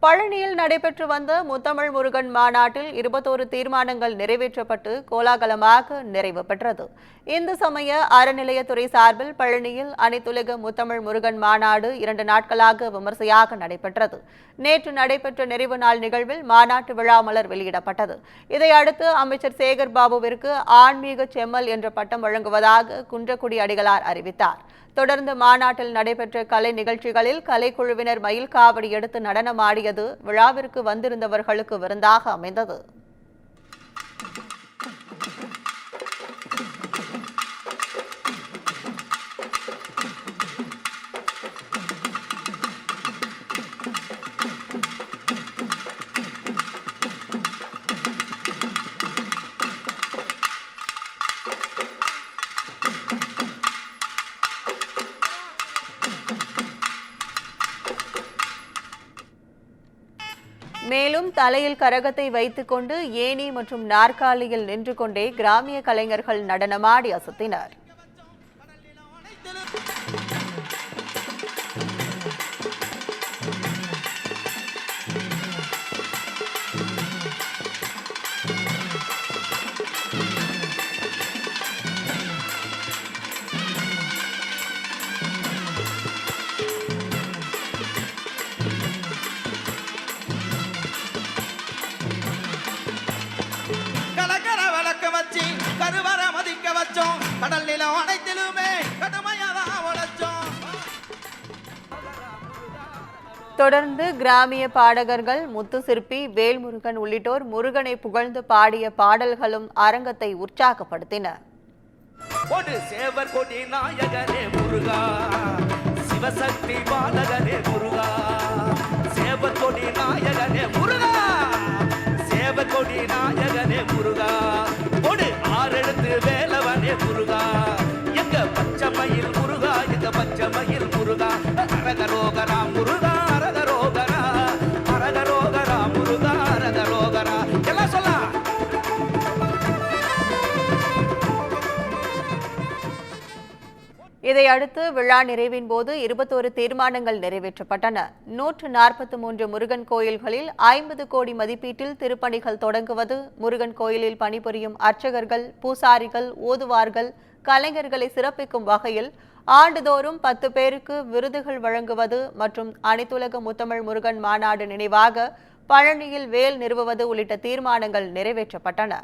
பழனியில் நடைபெற்று வந்த முத்தமிழ் முருகன் மாநாட்டில் 21 தீர்மானங்கள் நிறைவேற்றப்பட்டு கோலாகலமாக நிறைவு பெற்றது. இந்து சமய அறநிலையத்துறை சார்பில் பழனியில் அனைத்துலக முத்தமிழ் முருகன் மாநாடு 2 நாட்களாக விமர்சையாக நடைபெற்றது. நேற்று நடைபெற்ற நிறைவு நாள் நிகழ்வில் மாநாட்டு விழா மலர் வெளியிடப்பட்டது. இதையடுத்து அமைச்சர் சேகர் பாபுவிற்கு ஆன்மீக செம்மல் என்ற பட்டம் வழங்குவதாக குன்றக்குடி அடிகளார் அறிவித்தார். தொடர்ந்து மாநாட்டில் நடைபெற்ற கலை நிகழ்ச்சிகளில் கலைக்குழுவினர் மயில் காவடி எடுத்து நடனமாடியது விழாவிற்கு வந்திருந்தவர்களுக்கு விருந்தாக அமைந்தது. மேலும் தலையில் கரகத்தை வைத்துக் கொண்டு ஏணி மற்றும் நாற்காலியில் நின்று கொண்டே கிராமிய கலைஞர்கள் நடனமாடி அசத்தினர். தொடர்ந்து கிராமிய பாடகர்கள் முத்து சிற்பி, வேல்முருகன் உள்ளிட்டோர் முருகனை புகழ்ந்து பாடிய பாடல்களும் அரங்கத்தை உற்சாகப்படுத்தின. சிவசக்தி பாலகனே முருகா, சேவற்கொடி நாயகனே முருகா, சேவற்கொடி நாயகனே முருகா, கொடு ஆறெழுத்து வேலவனே முருகா, எங்க பச்சைமயில் முருகா, எங்க பச்சைமயில் முருகா, அரகரோகரா முருகா, அரகரோகரா, அரகரோகரா முருகா, அரகரோகரா, எல்லாம் சொல்ல. இதையடுத்து விழா நிறைவின் போது 21 தீர்மானங்கள் நிறைவேற்றப்பட்டன. 143 முருகன் கோயில்களில் 50 கோடி மதிப்பீட்டில் திருப்பணிகள் தொடங்குவது, முருகன் கோயிலில் பணிபுரியும் அர்ச்சகர்கள், பூசாரிகள், ஓதுவார்கள், கலைஞர்களை சிறப்பிக்கும் வகையில் ஆண்டுதோறும் 10 பேருக்கு விருதுகள் வழங்குவது மற்றும் அனைத்துலக முத்தமிழ் முருகன் மாநாடு நினைவாக பழனியில் வேல் நிறுவுவது உள்ளிட்ட தீர்மானங்கள் நிறைவேற்றப்பட்டன.